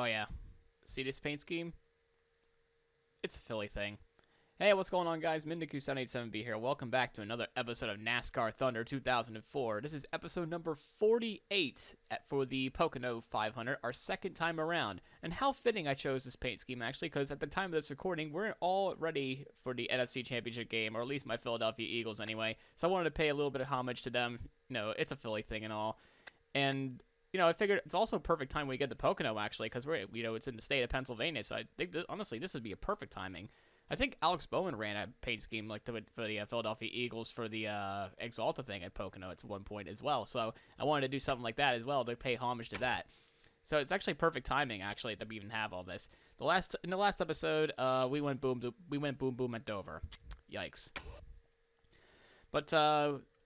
Oh, yeah. See this paint scheme? It's a Philly thing. Hey, what's going on, guys? Mindaku787B here. Welcome back to another episode of NASCAR Thunder 2004. This is episode number 48 for the Pocono 500, our second time around. And how fitting I chose this paint scheme, actually, because at the time of this recording, we're all ready for the NFC Championship game, or at least my Philadelphia Eagles anyway. So I wanted to pay a little bit of homage to them. You know, it's a Philly thing and all. And you know, I figured it's also a perfect time we get to Pocono, actually, because it's in the state of Pennsylvania. So I think, honestly, this would be a perfect timing. I think Alex Bowman ran a paint scheme for the Philadelphia Eagles for the Exalta thing at Pocono at one point as well. So I wanted to do something like that as well to pay homage to that. So it's actually perfect timing, actually, that we even have all this. In the last episode, we went boom boom at Dover. Yikes. But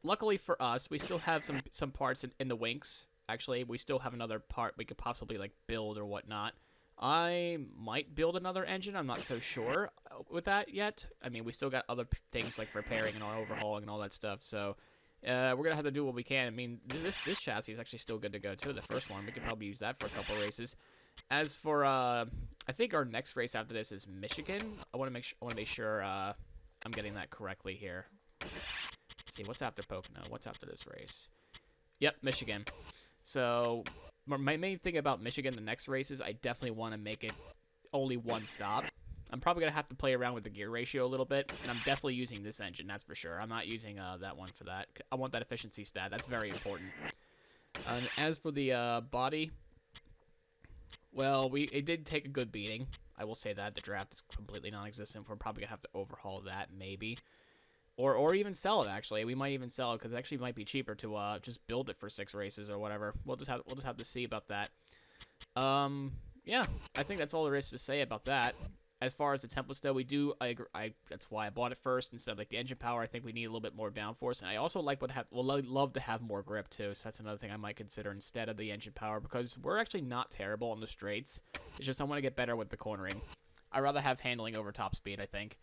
luckily for us, we still have some parts in the winks. Actually, we still have another part we could possibly build or whatnot. I might build another engine. I'm not so sure with that yet. I mean, we still got other things like repairing and overhauling and all that stuff. So we're gonna have to do what we can. I mean, this chassis is actually still good to go too. The first one, we could probably use that for a couple races. As for I think our next race after this is Michigan. I want to make sure I'm getting that correctly here. Let's see, what's after Pocono? What's after this race? Yep, Michigan. So my main thing about Michigan, the next races, I definitely want to make it only one stop. I'm probably going to have to play around with the gear ratio a little bit, and I'm definitely using this engine, that's for sure. I'm not using that one for that. I want that efficiency stat. That's very important. As for the body, well, it did take a good beating. I will say that. The draft is completely non-existent. We're probably going to have to overhaul that, maybe. Or even sell it, actually. We might even sell it because it actually might be cheaper to just build it for 6 races or whatever. We'll just have to see about that. Yeah, I think that's all there is to say about that. As far as the templates though, that's why I bought it first instead of the engine power. I think we need a little bit more downforce, and I also love to have more grip too. So that's another thing I might consider instead of the engine power, because we're actually not terrible on the straights. It's just I want to get better with the cornering. I'd rather have handling over top speed, I think.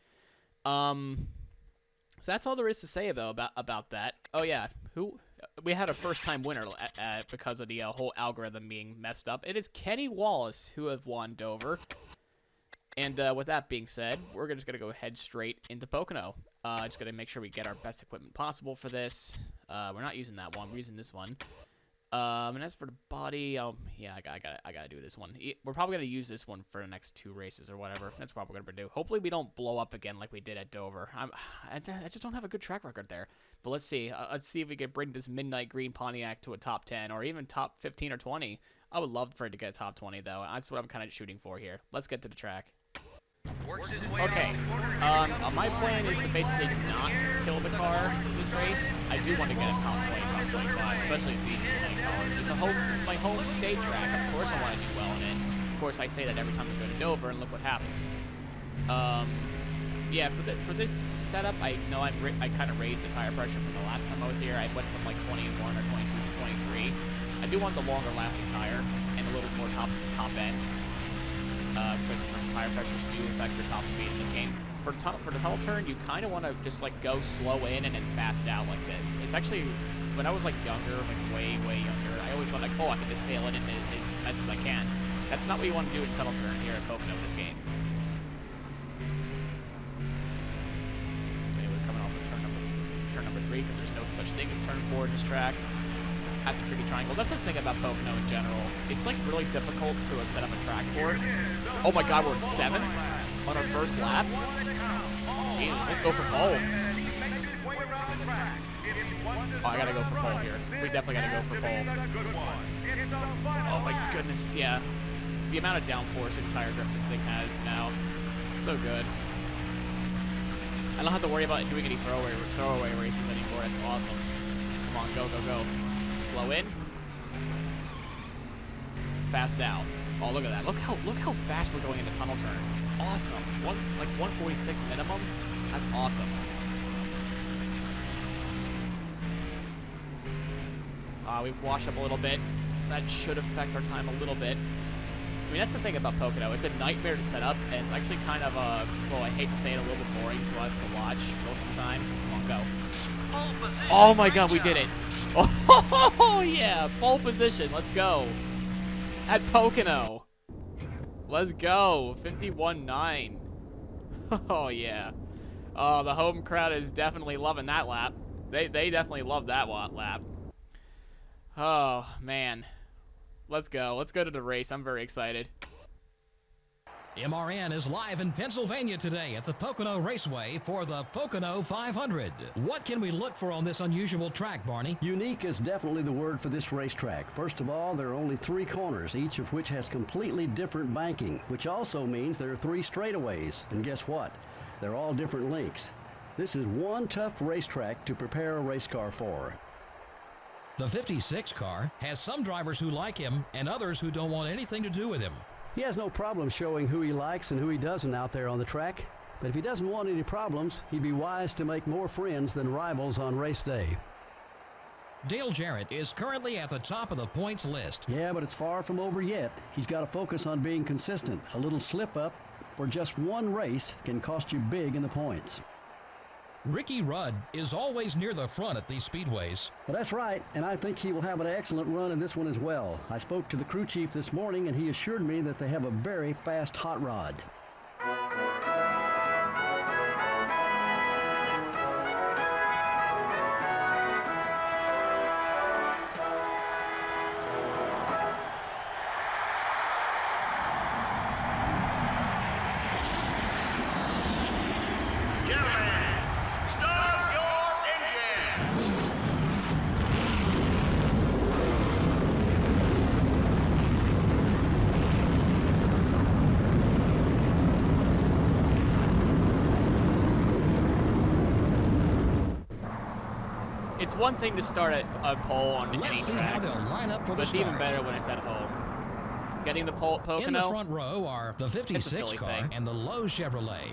So that's all there is to say about that. Oh yeah, we had a first-time winner because of the whole algorithm being messed up. It is Kenny Wallace who have won Dover. And with that being said, we're just gonna go head straight into Pocono. Just gonna make sure we get our best equipment possible for this. We're not using that one. We're using this one. And as for the body, yeah, I gotta do this one. We're probably gonna use this one for the next 2 races or whatever. That's probably what we're gonna do. Hopefully we don't blow up again like we did at Dover. I just don't have a good track record there. But let's see. Let's see if we can bring this midnight green Pontiac to a top 10 or even top 15 or 20. I would love for it to get a top 20 though. That's what I'm kind of shooting for here. Let's get to the track. Okay, my plan is to basically not kill the car this race. I do want to get a top 20, top 25, especially with these cars. It's my home state track. Of course I want to do well in it. Of course I say that every time I go to Dover, and look what happens. Yeah, for this setup, I know I kind of raised the tire pressure from the last time I was here. I went from like 21 or 22 to 23. I do want the longer lasting tire and a little more top end. Because tire pressures do affect your top speed in this game. For the tunnel turn, you kind of want to just go slow in and then fast out like this. It's actually, when I was younger, way younger, I always thought oh, I can just sail it in as fast as I can. That's not what you want to do in tunnel turn here at Pocono in this game. Anyway, we're coming off of turn number 3 because there's no such thing as turn 4 in this track. At the tricky triangle. That's the thing about Pocono in general. It's really difficult to set up a track for it. Oh my god, we're in 7th on our first lap. Jeez, let's go for pole. Oh, I gotta go for pole here. We definitely gotta go for pole. Oh my goodness, yeah. The amount of downforce and tire grip this thing has now. It's so good. I don't have to worry about doing any throwaway races anymore. That's awesome. Come on, go, go, go. Slow in. Fast out. Oh, look at that. Look how fast we're going into tunnel turn. It's awesome. 146 minimum. That's awesome. We wash up a little bit. That should affect our time a little bit. I mean, that's the thing about Pocono. It's a nightmare to set up, and it's actually kind of well, I hate to say it, a little bit boring to us to watch most of the time. Come on, go. Oh my god, we did it. Oh, yeah, pole position. Let's go. At Pocono. Let's go. 51.9. Oh, yeah. Oh, the home crowd is definitely loving that lap. They definitely love that lap. Oh, man. Let's go. Let's go to the race. I'm very excited. MRN is live in Pennsylvania today at the Pocono Raceway for the Pocono 500. What can we look for on this unusual track, Barney? Unique is definitely the word for this racetrack. First of all, there are only 3 corners, each of which has completely different banking, which also means there are 3 straightaways. And guess what? They're all different lengths. This is one tough racetrack to prepare a race car for. The 56 car has some drivers who like him and others who don't want anything to do with him. He has no problem showing who he likes and who he doesn't out there on the track. But if he doesn't want any problems, he'd be wise to make more friends than rivals on race day. Dale Jarrett is currently at the top of the points list. Yeah, but it's far from over yet. He's got to focus on being consistent. A little slip up for just one race can cost you big in the points. Ricky Rudd is always near the front at these speedways. Well, that's right, and I think he will have an excellent run in this one as well. I spoke to the crew chief this morning, and he assured me that they have a very fast hot rod. It's one thing to start at a pole on any Let's see track, how they'll line up for but the it's start. even better when it's at home. Getting the Pocono. In the front row are the 56 car thing. and the Lowe Chevrolet.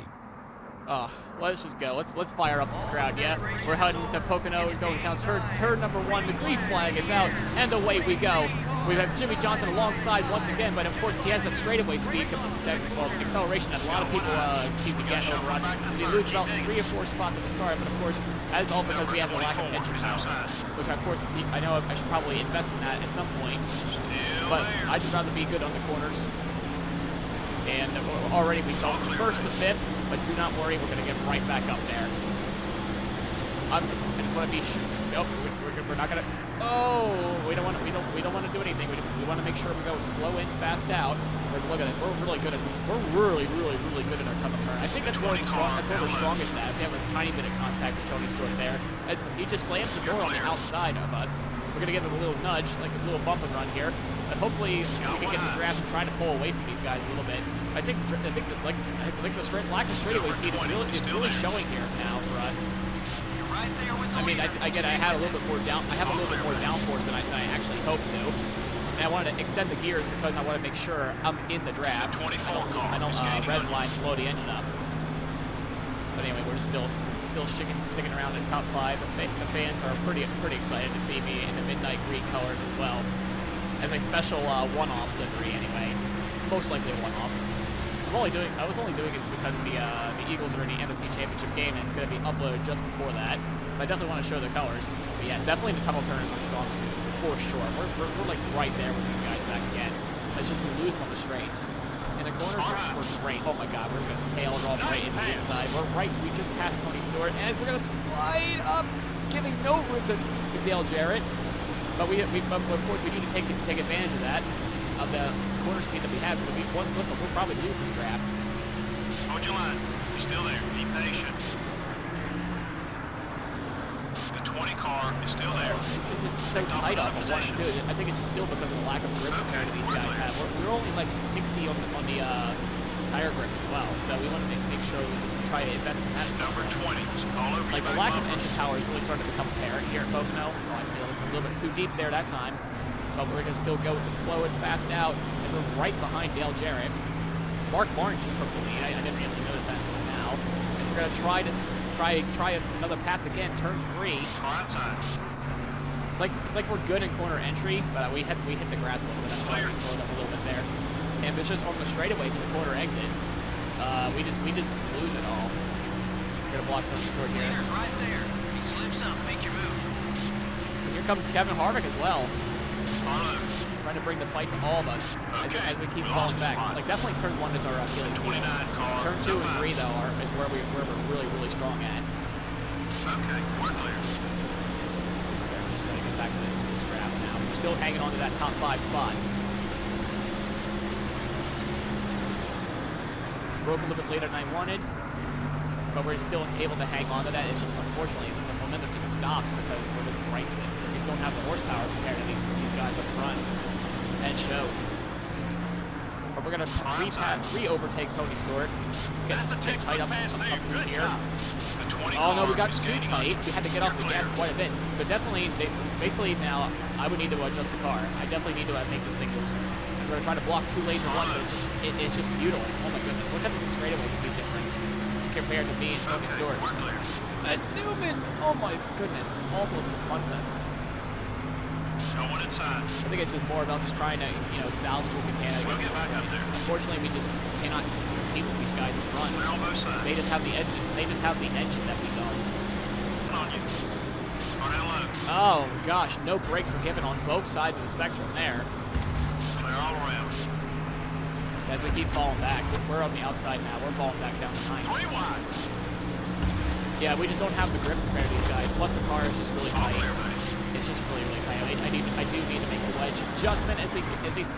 Oh, let's just go. Let's fire up this crowd, yeah? We're heading to Pocono. We're going down turn number 1. The green flag is out, and away we go. We have Jimmy Johnson alongside once again, but of course he has that straightaway speed, acceleration that a lot of people seem to get over us. We lose about 3 or 4 spots at the start, but of course that is all because we have the lack of engine power, which of course I know I should probably invest in that at some point, but I'd just rather be good on the corners. And already we fell from 1st to 5th, but do not worry, we're going to get right back up there. I just want to be. Nope, we're not going to. Oh, we don't want to do anything. We want to make sure we go slow in, fast out. Because look at this, we're really good at this. We're really good at our tunnel turn. I think that's where we're strongest at. We have a tiny bit of contact with Tony Stewart there, as he just slams the door on the outside of us. We're going to give him a little nudge, like a little bump and run here. But hopefully we can get the draft and try to pull away from these guys a little bit. I think the lack of straightaway speed is really showing here now for us. I mean, I have a little bit more downforce than I actually hoped to, and I wanted to extend the gears because I want to make sure I'm in the draft. I don't red line blow the engine up. But anyway, we're still sticking around in top 5. The fans are pretty excited to see me in the midnight green colors as well, as a special one-off livery anyway, most likely a one-off. I was only doing it because the Eagles are in the NFC Championship game, and it's going to be uploaded just before that. So I definitely want to show the colors. But yeah, definitely the tunnel turners are strong suit, for sure. We're like right there with these guys back again. It's just we lose them on the straights. And the corners we're great. Oh my God, we're just going to sail it off right into the inside. We just passed Tony Stewart, as we're going to slide up, giving no room to Dale Jarrett. But of course we need to take advantage of that, of the corner speed that we have. If we one slip up, we'll probably lose this draft. Hold your line. You're still there. Be patient. The 20 car is still there. It's so tight off of 1 and 2. I think it's just still because of the lack of grip compared to these guys have. We're only like 60 on the tire grip as well, so we want to make sure we try to invest in that. Number 20 is all over. Like the lack of engine power is really starting to become apparent here at Pocono. Oh, I see a little bit too deep there that time, but we're going to still go with the slow and fast out as we're right behind Dale Jarrett. Mark Barnes just took the lead. I didn't really notice that until now. As we're going to try another pass again, turn 3. It's like we're good in corner entry, but we hit the grass a little bit. That's why we slowed up a little bit there. And it's just on the straightaways in the corner exit. We just lose it all. We're gonna block Tony Stewart here. Right there. He slips up. Make your move. And here comes Kevin Harvick as well. trying to bring the fight to all of us as we keep falling back. Like, definitely turn 1 is our Achilles heel. Turn 2 and 3, though, is where we're really, really strong at. Okay, we're clear. Okay, we're just going to get back to this graph now. We're still hanging on to that top 5 spot. Broke a little bit later than I wanted, but we're still able to hang on to that. It's just, unfortunately, the momentum just stops because we're just right with it. We just don't have the horsepower compared to these guys up front. And it shows. But we're going to re-overtake Tony Stewart. Get tight up through here. Oh no, we got too tight. We had to get off the gas quite a bit. So definitely, basically now, I would need to adjust the car. I definitely need to make this thing looser. We're going to try to block 2 lanes at once, but it's just futile. Oh my goodness, look at the straightaway speed difference compared to me and Tony Stewart. As Newman, oh my goodness, almost just punts us. I think it's just more about just trying to, salvage what we can. Unfortunately, we just cannot compete with these guys in front. They just have the engine. They just have the engine that we don't. Oh gosh, no brakes were given on both sides of the spectrum there. As we keep falling back, we're on the outside now. We're falling back down the 9. Yeah, we just don't have the grip compared to these guys. Plus, the car is just really tight. It's just really, really tight. I do need to make a wedge adjustment as we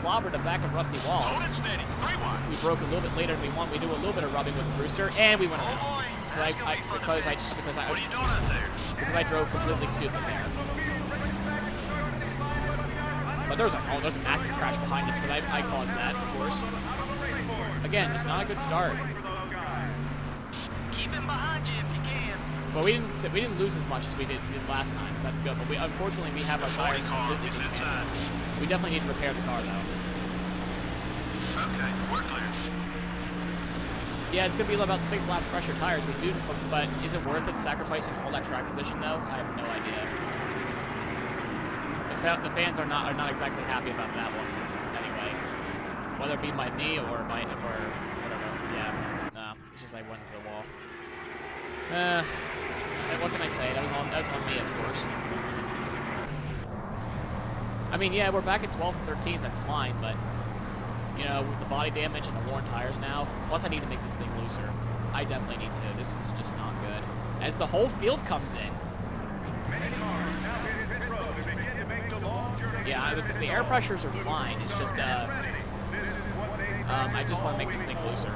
clobber the back of Rusty Walls. We broke a little bit later than we want. We do a little bit of rubbing with the Brewster, and we went around. Because I drove completely stupid there. But there's a massive crash behind us, but I caused that, of course. Again, just not a good start. Keep him behind you if you can. But we didn't lose as much as we did last time, so that's good. But unfortunately we have our tires completely dismantled. We definitely need to repair the car though. Okay, we're clear. Yeah, it's gonna be about 6 laps fresher tires. But is it worth it sacrificing all that track position though? I have no idea. The fans are not exactly happy about that one. Anyway, whether it be by me or whatever. Yeah, no, it's just I went into the wall. What can I say? That's on me, of course. I mean, yeah, we're back at 12th and 13th. That's fine, but with the body damage and the worn tires now, plus I need to make this thing looser. I definitely need to. This is just not good. As the whole field comes in. Yeah, the air pressures are fine. It's just, I just want to make this thing looser.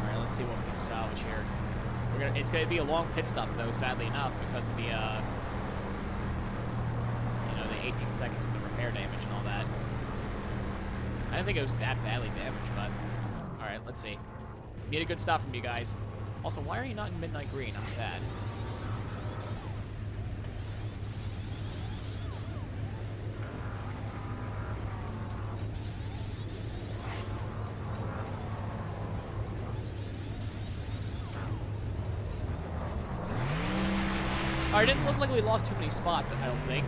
Alright, let's see what we can salvage here. It's going to be a long pit stop, though, sadly enough, because of the, the 18 seconds with the repair damage and all that. I didn't think it was that badly damaged, but... Alright, let's see. Need a good stop from you guys. Also, why are you not in midnight green? I'm sad. Alright, it didn't look like we lost too many spots, I don't think.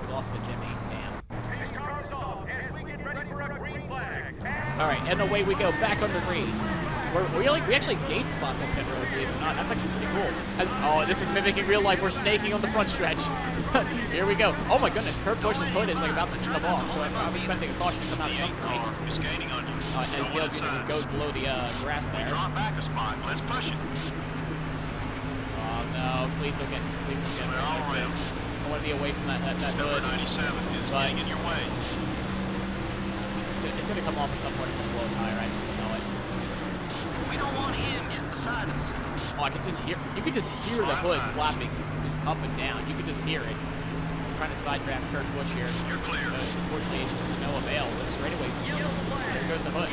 We lost to Jimmy. Damn. Alright, and away we go, back under green. We actually gained spots on pit road, believe it or not. That's actually pretty cool. Oh, this is mimicking real life. We're snaking on the front stretch. Here we go. Oh my goodness, Kurt Busch's hood is about to come off, so I'm expecting a caution to come out at some point. As Dale Jr. goes below the grass there. Let's push it. Oh no, please don't get like this. I want to be away from that hood. 97 is getting in your way. It's gonna come off at some point and blow a tire. I just know it. We don't want him getting beside us. Oh, you could just hear the hood flapping just up and down. You could just hear it. I'm trying to sidetrack Kurt Busch here. You're clear. Unfortunately, it's just to no avail. The straightaways. There goes the hood.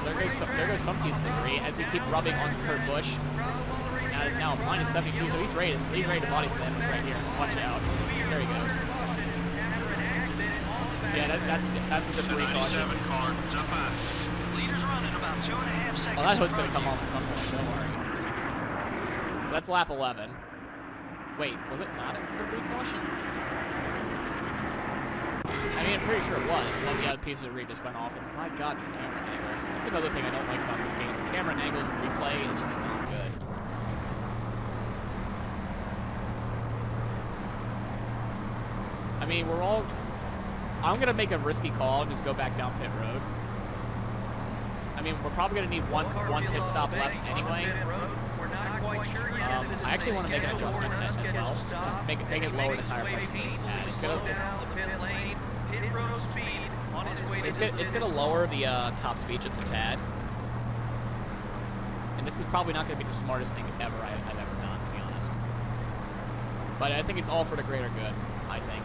There goes some piece of debris as we keep rubbing on Kurt Busch. Now it's now minus 72, so he's ready to body slam us right here. Watch out. There he goes. Yeah, that's a debris caution. Well, that hood's going to come off at some point, don't worry. So that's lap 11. Wait, was it not a debris caution? I mean, I'm pretty sure it was. Oh, yeah, the piece of debris just went off, and my god, these camera angles. That's another thing I don't like about this game. The camera angles and replay, it's just not good. I mean, I'm going to make a risky call and just go back down pit road. I mean, we're probably going to need one pit stop left anyway. I actually want to make an adjustment as well. Just make it lower the tire pressure just a tad. It's gonna lower the top speed just a tad. And this is probably not going to be the smartest thing ever I've ever done, to be honest. But I think it's all for the greater good, I think.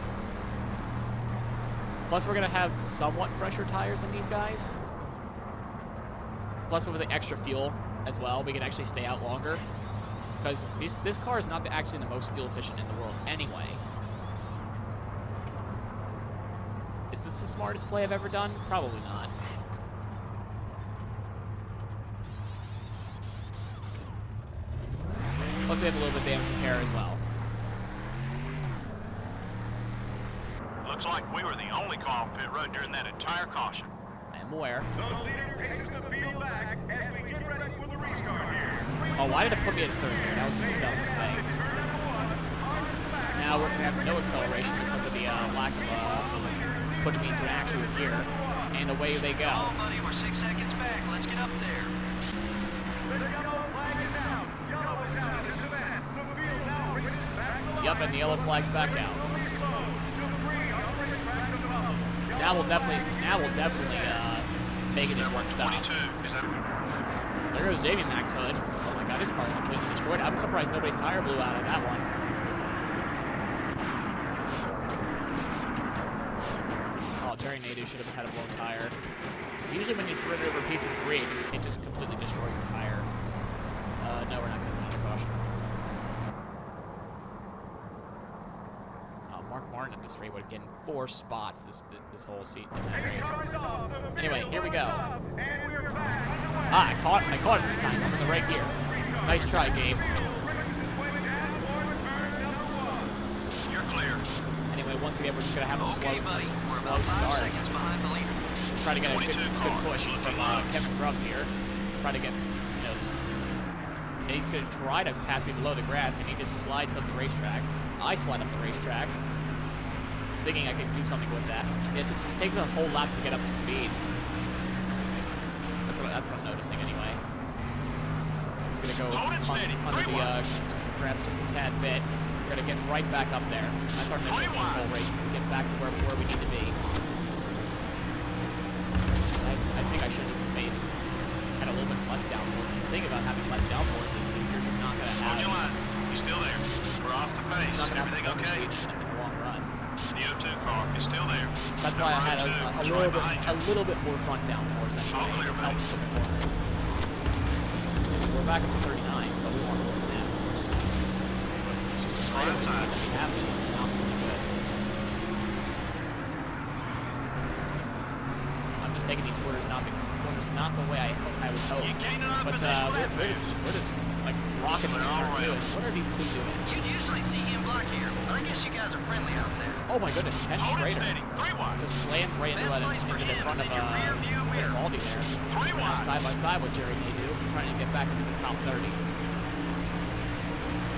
Plus, we're going to have somewhat fresher tires than these guys. Plus, with the extra fuel as well, we can actually stay out longer. Because this car is not actually the most fuel efficient in the world anyway. Is this the smartest play I've ever done? Probably not. Plus, we have a little bit of damage repair as well. Looks like we were the only car on pit road during that entire caution. I am aware. The leader paces the field back as we get ready for the restart here. Oh, why did it put me in third here? That was the dumbest thing. Now we're going to have no acceleration because of the lack of putting me into an actual gear. And away they go. Oh, buddy, we're 6 seconds back. Let's get up there. The yellow flag is out. Yellow is out in this event. The field now races back to the Yep, and the yellow flag's back out. Now we'll definitely make it in one stop. 22. Is that... There goes Jamie Maxell. Oh my god, his car's completely destroyed. I'm surprised nobody's tire blew out of that one. Oh, Jerry Nadeau should have had a blown tire. Usually when you run over a piece of debris, it just completely destroys your tire. No, we're not going to do another caution. Mark Martin at this rate would have gotten 4 spots this whole seat in that race. Anyway, here we go. I caught it this time. I'm in the right gear. Nice try, Gabe. You're clear. Anyway, once again, we're just gonna have a slow start. Try to get a good push from Kevin Grubb here. Try to get, and he's gonna try to pass me below the grass, and he just slides up the racetrack. I slide up the racetrack, thinking I could do something with that. It just takes a whole lap to get up to speed. That's what I'm noticing anyway. I'm just gonna go under the grass just a tad bit. We're gonna get right back up there. That's our mission in this whole race, is to get back to where we need to be. I think I should have just had a little bit less downforce. The thing about having less downforce is that you're not gonna have. Hold your line. You still there? We're off the pace. You're not gonna Everything have okay? in the long run. The O2 car is still there. So that's why I had a little bit more front downforce anyway. It helps with the corner. We're back up to 39, but we want more than that. It's just a straightaway speed that we have, which is not really good. I'm just taking these corners not the way I would hope. But we're just like rocking the turn too. What are these two doing? You'd usually see him block here, but I guess you guys are friendly out there. Oh my goodness, Ken Schrader just slammed right into the front of Baldy there. Now side by side with Jerry Nadeau, trying to get back into the top 30.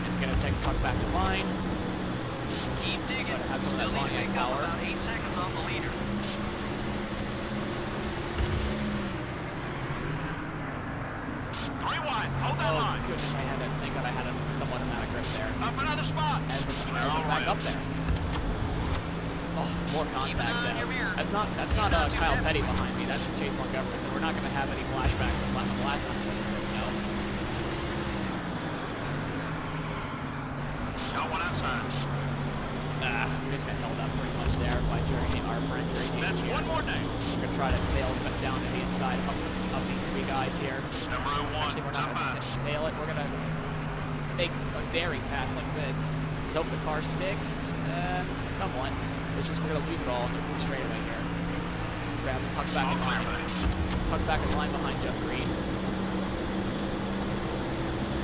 He's going to take a tuck back to line. Keep digging. Have some of that Pontiac power. About 8 seconds on the leader. Oh goodness, thank God I had a somewhat amount of grip there. Up another spot. As we're back up there. Oh, more contact there. That's not Kyle Petty behind me. That's Chase Montgomery. So we're not going to have any flashbacks of the last time we went through. Got one outside. We just got held up pretty much there by our friend Jerry. That's one more day. We're going to try to sail down to the inside of these 3 guys here. Number 1. Actually, we're not going to sail it. We're going to make a daring pass like this. Just hope the car sticks. Somewhat. It's just we're going to lose it all in the straightaway here. We're going to tuck back in line. Tuck back in line behind Jeff Green.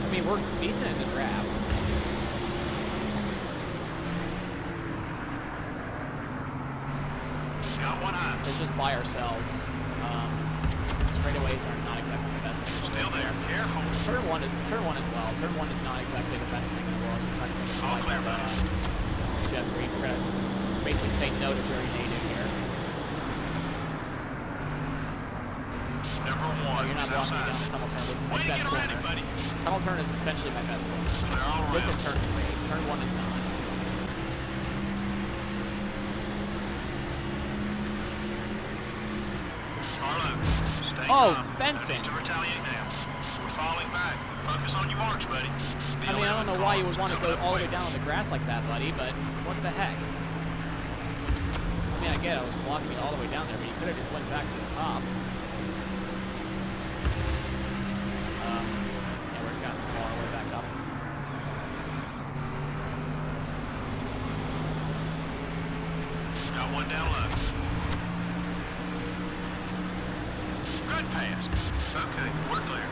I mean, we're decent in the draft. Got one high. It's just by ourselves. Straightaways are not exactly the best thing in the Still world. there. Careful. Turn one as well. Turn one is not exactly the best thing in the world. We're trying to take a slide by Jeff Green. We're going to basically unfortunately say no to Jerry Nadeau here. Number No, one you're not is blocking me outside. down the tunnel turn, which is my When best you're ready, corner. buddy. Tunnel turn is essentially my best corner. Clear all This is around. turn 3. Turn 1 is not. Carlo, stay Oh, calm. Benson. I need to retaliate now. We're falling back. Focus on your marks, buddy. I mean, I don't know why you would want to go all the way down on the grass like that, buddy, but what the heck? I mean, I get it, I was blocking you all the way down there, but you could have just went back to the top. Yeah, we're just going to have to claw our way back up. Got one down low. Good pass. Okay, we're clear.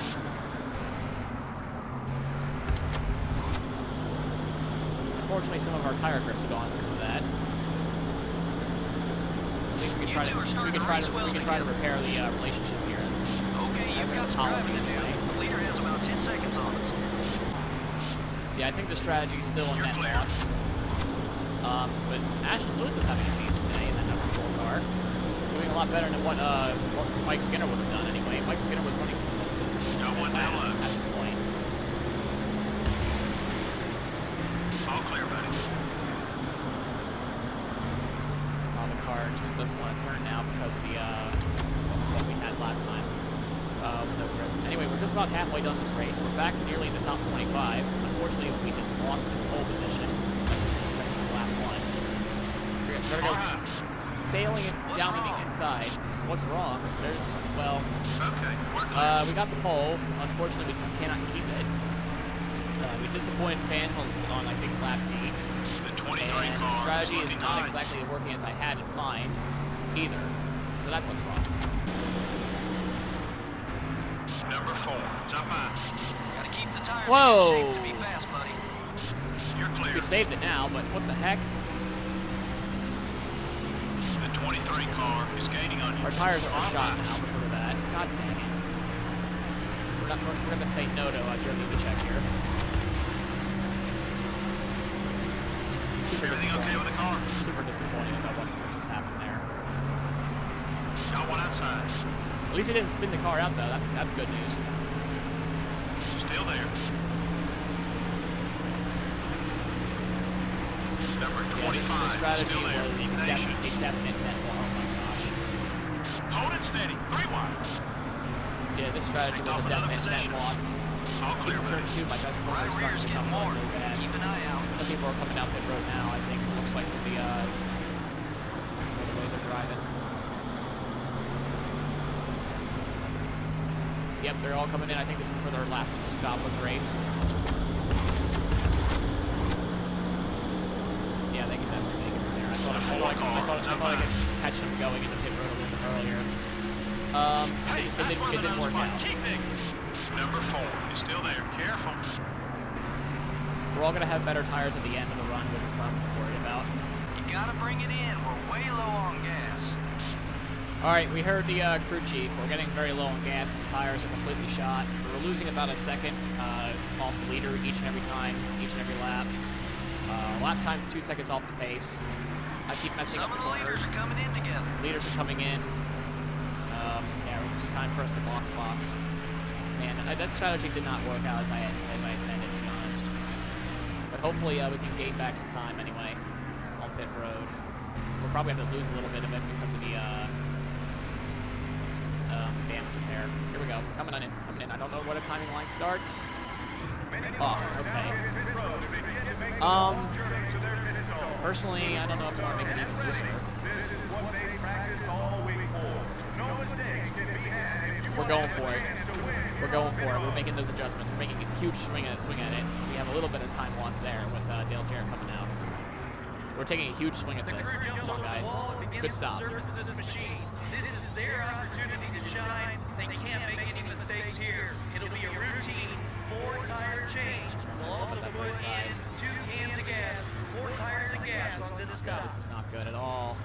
Unfortunately, some of our tire grip's gone because of that. At least we can try to repair the relationship here. Okay, As you've an got some apology driving to do. anyway. The leader has about 10 seconds on us. Yeah, I think the strategy is still a You're net clear. loss. But Ashton Lewis is having a decent day in that number 4 car. Doing a lot better than what Mike Skinner would have done anyway. Mike Skinner was running Got one down fast low. at this point. All clear, buddy. The car just doesn't want to turn now because of the what we had last time. No grip. Anyway, we're just about halfway done this race. We're back nearly in the top 25. Unfortunately, we just lost in pole position since lap 1. We're gonna go sailing it down to the inside. What's wrong? There's, well, Okay, we're clear. we got the pole. Unfortunately, we just cannot keep it. We disappointed fans on I think, lap 8. The 23 And car the strategy is looking not nice. exactly working as I had in mind either. So that's what's wrong. Number 4, it's up high. Gotta keep the tires Whoa. in good shape to be fast, buddy. You're clear. We saved it now, but what the heck? The 23 car is gaining on you. Our tires are All shot right. now because of that. God dang it. We're gonna say no to Jeremy Vichek here. Super Everything okay with the car? Super disappointing about what just happened there. Got one outside. At least we didn't spin the car out though. That's good news. Still there. Number Yeah, 25. the strategy Still there. was Ignition. a definite net. Oh my gosh. Hold it steady. 3 wide. Yeah, this strategy was a definite net loss. All clear, Turn buddy. 2, my best corner Right is starting rear's to getting become more. really bad. Keep an eye out. Some people are coming out pit road now, I think. It looks like with the way they're driving. Yep, they're all coming in. I think this is for their last stop of the race. Yeah, they can definitely make it from there. I thought I could catch them going into pit road a little bit earlier. Hey, It didn't work out. Keep digging. Number 4 is still there. Careful. We're all going to have better tires at the end of the run, which is what I'm worried about. You gotta bring it in. We're way low on gas. Alright, we heard the crew chief. We're getting very low on gas and the tires are completely shot. We're losing about a second off the leader each and every time, each and every lap. Lap time's 2 seconds off the pace. I keep messing Some up of the the leaders corners. are coming in together. Leaders are coming in. Yeah, it's just time for us to box. And that strategy did not work out as I intended, to be honest. But hopefully we can gain back some time anyway on pit road. We'll probably have to lose a little bit of it because of the damage repair. Here we go. Coming in. I don't know where the timing line starts. Oh, okay. Personally, I don't know if I want to make it even looser. We're going for it. We're making those adjustments. We're making a huge swing at it. We have a little bit of time lost there with Dale Jarrett coming out. We're taking a huge swing at this. Come on, guys. Good stop. This is their opportunity to shine. They can't make any mistakes here. It'll be a routine 4-tire change. We'll also that put right side. in 2 cans of gas, 4 tires of gas on this stop. This is not good at all.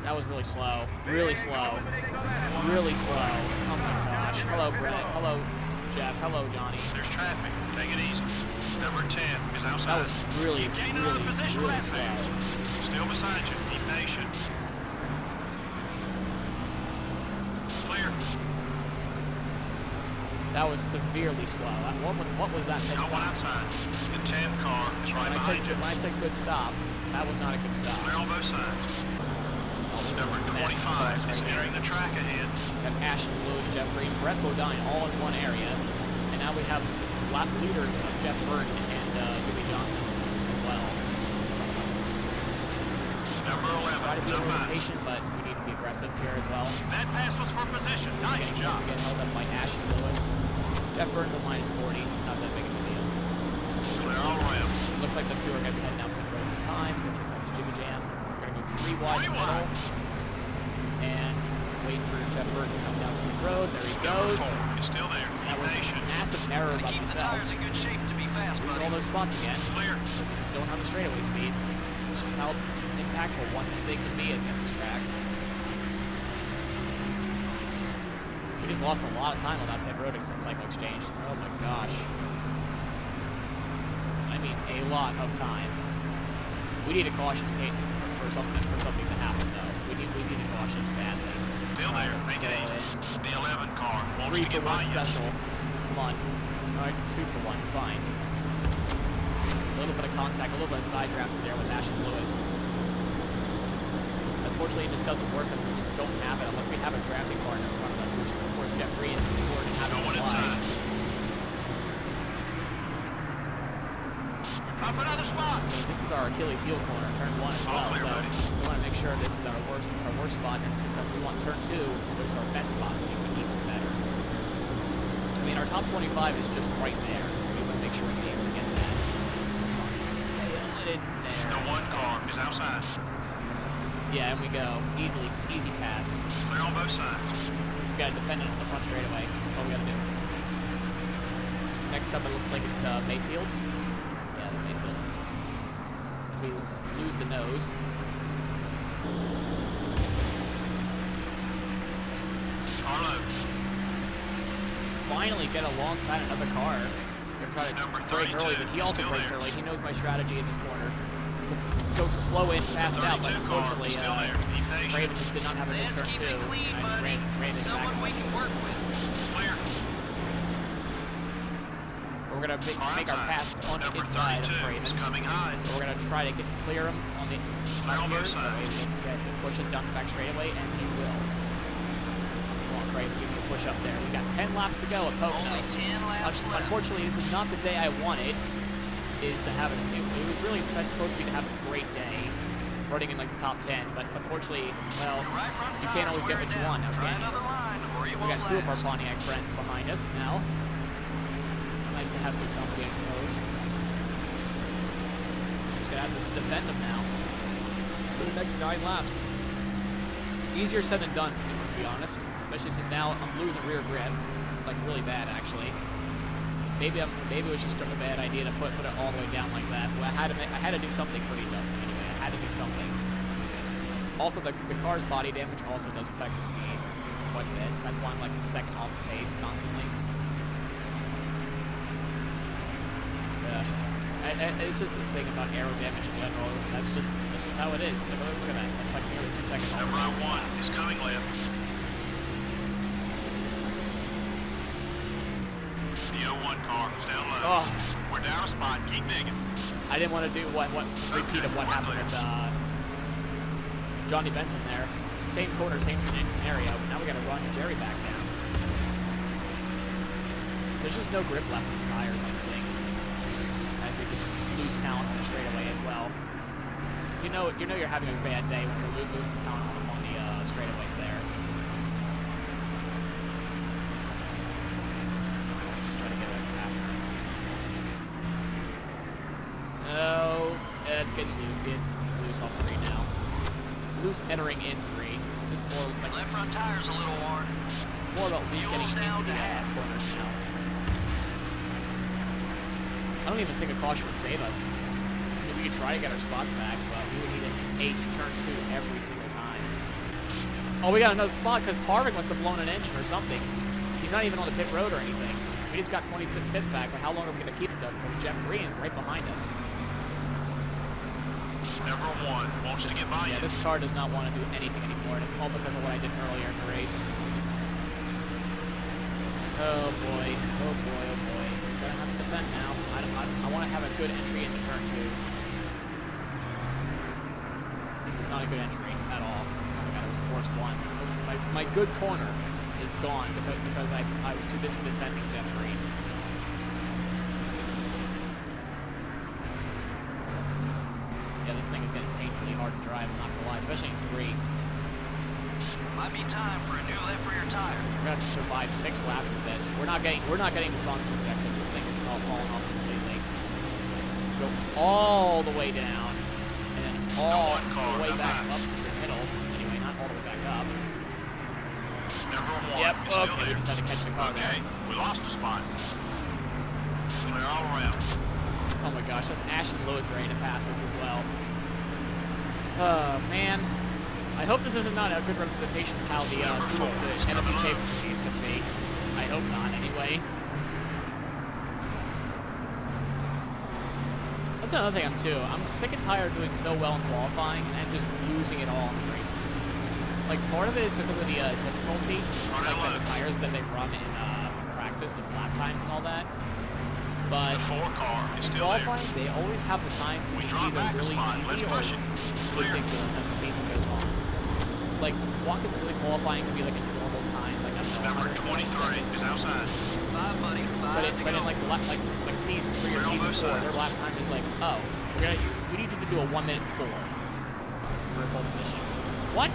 That was really slow. Really slow. Really slow. Oh my gosh. Hello, Brett. Hello, Jeff. Hello, Johnny. There's traffic. Take it easy. Number 10 is outside. That was really really that slow. man. Still beside you. Be patient. Clear. That was severely slow. What was that pit No one stop? outside. The 10 car is right behind you. When I said good stop, that was not a good stop. Clear on both sides. Oh, this Number is a mess of 25 cars is right here. entering the track ahead. Got Ashton Lewis, Jeff Green, Brett Bodine all in one area. And now we have lap leaders of Jeff Burton and Jimmy Johnson as well in front of us. Number 11 Try to be a to little mine. patient, but we need to be aggressive here as well. That pass was for position. Nice Getting job. once again held up by Ashton Lewis. Jeff Burton's a minus 40. It's not that big of a deal. Clear all around. Looks like the two are going to be heading out for the road time because here comes Jimmy Jam. We're going to go 3 wide in the middle. And wait for Jeff Burton to come down the road. There he goes. He's still there. That was a Patient. massive error by Keep the myself. tires in good shape to be fast, Lose buddy. all those spots again. Clear. Don't have the straightaway speed. It's just how impactful one mistake can be at this track. We just lost a lot of time on that pit road cycle exchange. Oh my gosh. I mean, a lot of time. We need a caution for something to happen though. We need a caution badly. Still there. Let's Make it settle easy. The 11 car wants 3 to for get 1 by you. special. Come on. Alright, 2 for 1. Fine. A little bit of contact, a little bit of side drafting there with Ashton Lewis. Unfortunately, it just doesn't work because we just don't have it unless we have a drafting partner in front of us, which of course Jeff Green is more than happy No to one oblige. inside. Up another spot. I mean, this is our Achilles heel corner, turn 1 as All well, clear, so buddy. we want to make sure this is our worst spot, and because we want turn 2, which is our best spot, to be even better. I mean, our top 25 is just right there. We want to make sure we can able to get that. Come on, sail it in there. The 1 car is outside. Yeah, and we go. Easy pass. Clear on both sides. Just gotta defend it on the front straightaway. That's all we gotta do. Next up, it looks like it's Mayfield. Yeah, it's Mayfield. As we lose the nose. Carlo. Finally get alongside another car. We're gonna try to Number brake 32, early, but he also still brakes there. early. He knows my strategy in this corner. So go slow in, fast out, but 32 car unfortunately, still there. Be patient. Raven just did not have a good Let's turn keep 2. it clean, And I just buddy. ran into Someone back. we can work with. Clear. We're gonna Car make our outside. pass on the Number inside 32 of Raven. is coming high. But we're gonna try to clear him on the Clear on here, both so sides. he has to push us down the back straightaway, and he will. Come on, Craven, give me a push up there. We got 10 laps to go at Pocono. Only 10 laps left. Unfortunately, this is not the day I wanted. Is to have it was really supposed to be to have a great day, running in like the top 10. But unfortunately, well, Right front you can't tires always get wear what you down. want, now Try can you? another line, or you We won't got 2 of our last. Pontiac friends behind us now. Nice to have good company, I suppose. Just gonna have to defend them now for the next 9 laps. Easier said than done, to be honest. Especially since now I'm losing rear grip, like really bad actually. Maybe it was just a bad idea to put it all the way down like that. But I had to do something for the adjustment anyway. I had to do something. Also, the car's body damage also does affect the speed quite a bit. So that's why I'm like second off the pace constantly. It's just a thing about aero damage in general. That's just how it is. Look at that. That's like nearly 2 seconds off the Number pace. 1 is coming left. The 01 car is down low. Oh, We're down a spot. Keep digging. I didn't want to do what repeat of what happened with Johnny Benson there. It's the same corner, same scenario. But now we got to run Jerry back down. There's just no grip left in the tires, I think. As we just lose talent on the straightaway as well. You know you're having a bad day when you're losing talent on the straightaways there. Let's just try to get it after. No, it's getting loose. It's loose on 3 now. Loose entering in 3. It's just more like Left front tire's a little worn. it's more about loose getting Fuel's into down the to half. corners now. I don't even think a caution would save us. I mean, we could try to get our spots back, but we would need an ace turn 2 every single time. Oh, we got another spot because Harvick must have blown an engine or something. He's not even on the pit road or anything. We just got 25th back, but how long are we going to keep it though? Because Jeff Green is right behind us. Number 1 wants to get by Yeah, you. this car does not want to do anything anymore, and it's all because of what I did earlier in the race. Oh boy, oh boy, oh boy. Gonna have to defend now. I want to have a good entry into turn 2. This is not a good entry at all. Oh my god, it was the worst one. My good corner is gone because I was too busy defending Jeff Green. Yeah, this thing is getting painfully hard to drive, I'm not gonna lie, especially in 3. Might be time for a new left rear tire. We're gonna have to survive 6 laps with this. We're not getting responsible objective. This thing is all falling off completely. Go all the way down, and then all the way back up to the middle. Anyway, not all the way back up. Number 1 Yep. is still Okay, we there. just had to catch the car Okay, there. we lost a spot. Clear all around. Oh my gosh, that's Ashton Lewis ready to pass this as well. Oh man. I hope this is not a good representation of how the NFC Championship is going to be. I hope not, anyway. That's another thing too. I'm sick and tired of doing so well in qualifying and just losing it all in the races. Like, part of it is because of the difficulty, like the tires that they run in practice and lap times and all that. But The 4 car is in still there. qualifying, they always have the times to We be drop either back a really spot. easy Let's or push it. Clear. ridiculous as the season goes on. Like, Watkins Glen qualifying could be like a normal time, like I don't know, Number 110 23 is seconds. outside. Bye, buddy. But Bye. in like season 3 or We're season almost 4, there. their lap time is like, oh, we need you to do a 1:04 for a pole position. What?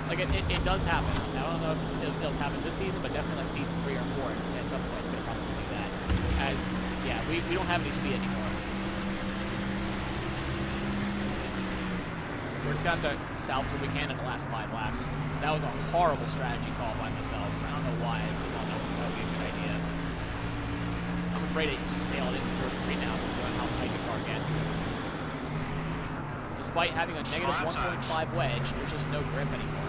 Like it does happen. I don't know if it'll happen this season, but definitely like season 3 or 4 at some point it's gonna probably do that. As yeah, we don't have any speed anymore. We're just gonna have to salvage what we can in the last 5 laps. That was a horrible strategy call by myself. I don't know why. I did not know that would be a good idea. I'm afraid it just sailed into turn 3 now, given how tight the car gets. Despite having a negative 1.5 wedge, there's just no grip anymore.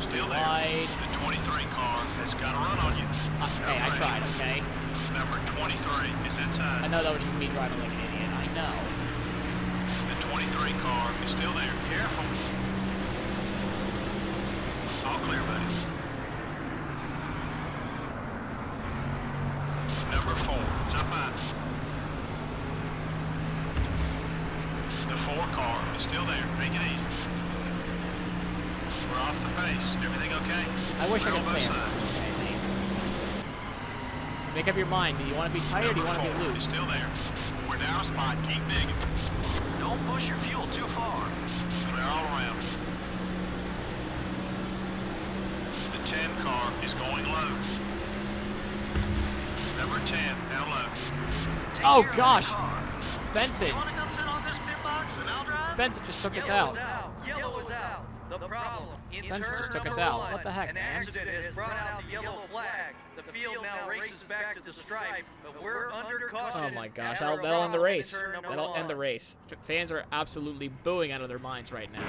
Still there. Wide. The 23 car has got a run on you. Hey, I tried, okay? Number 23 is inside. I know that was just me driving like an idiot. I know. The 23 car is still there. Careful. All clear, buddy. Number 4, it's up high. The 4 car is still there. Take it easy. We're off the pace. Everything okay? I wish I We're could on say both it. sides. Okay, Nate. Make up your mind. Do you want to be tight or do you want to be Number 4 is loose? still there. We're down a spot. Keep digging. Don't push your fuel too far. Clear all around. The 10 car is going low. Number 10, down low. Take Oh, care of that gosh. car. Benson. You want to come sit on this pit box and I'll drive? Benson just took us Yellow out. is out. Yellow is out. The problem in Benson turn just took us number out. 1, What the heck, an man? accident has brought out the yellow flag. The field now races back to the stripe, but we're under caution. Oh my gosh, and that'll end the arrival in race. turn number That'll end the 1. race. Fans are absolutely booing out of their minds right now.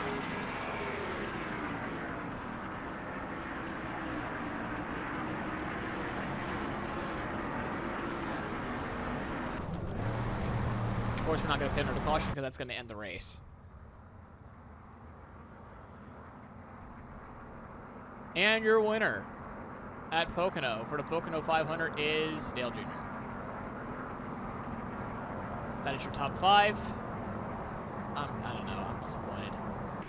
Of course, we're not going to pit under caution because that's going to end the race. And your winner at Pocono for the Pocono 500 is Dale Jr. That is your top 5. I don't know. I'm disappointed.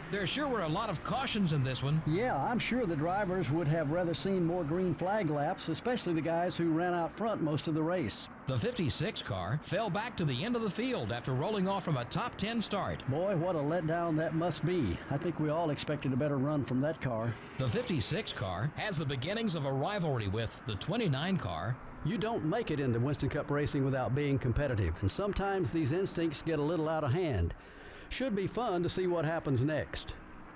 There sure were a lot of cautions in this one. Yeah, I'm sure the drivers would have rather seen more green flag laps, especially the guys who ran out front most of the race. The 56 car fell back to the end of the field after rolling off from a top 10 start. Boy, what a letdown that must be. I think we all expected a better run from that car. The 56 car has the beginnings of a rivalry with the 29 car. You don't make it into Winston Cup racing without being competitive, and sometimes these instincts get a little out of hand. Should be fun to see what happens next.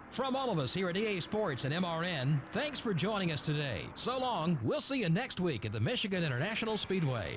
From all of us here at EA Sports and MRN, thanks for joining us today. So long. We'll see you next week at the Michigan International Speedway.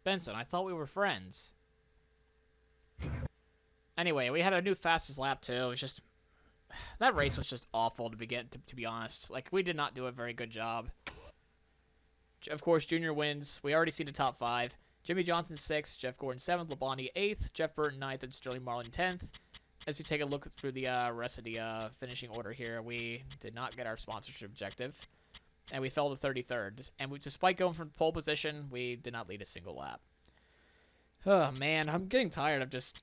Benson, I thought we were friends. Anyway, we had a new fastest lap, too. It was just... That race was just awful to be honest. Like, we did not do a very good job. Of course, Junior wins. We already seen the top 5. Jimmy Johnson 6th, Jeff Gordon 7th, Labonte 8th, Jeff Burton 9th, and Sterling Marlin 10th. As we take a look through the rest of the finishing order here, we did not get our sponsorship objective. And we fell to 33rd. And despite going from pole position, we did not lead a single lap. Oh, man, I'm getting tired of just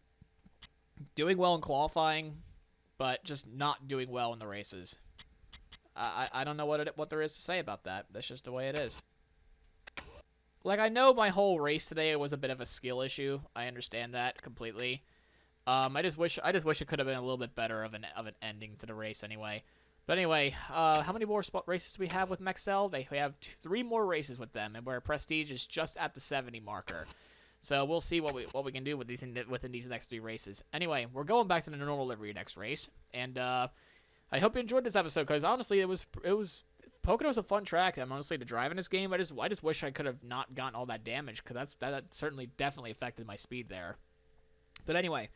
doing well in qualifying, but just not doing well in the races. I don't know what there is to say about that. That's just the way it is. Like, I know my whole race today was a bit of a skill issue. I understand that completely. I just wish it could have been a little bit better of an ending to the race anyway. But anyway, how many more races do we have with Maxell? We have 3 more races with them, and where Prestige is just at the 70 marker. So we'll see what we can do with within these next 3 races. Anyway, we're going back to the normal livery next race, and I hope you enjoyed this episode because honestly, it was Pocono's a fun track. And honestly, to drive in this game, I just wish I could have not gotten all that damage because that certainly definitely affected my speed there. But anyway,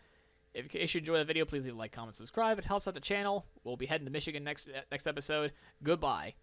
if you enjoy the video, please leave a like, comment, subscribe. It helps out the channel. We'll be heading to Michigan next episode. Goodbye.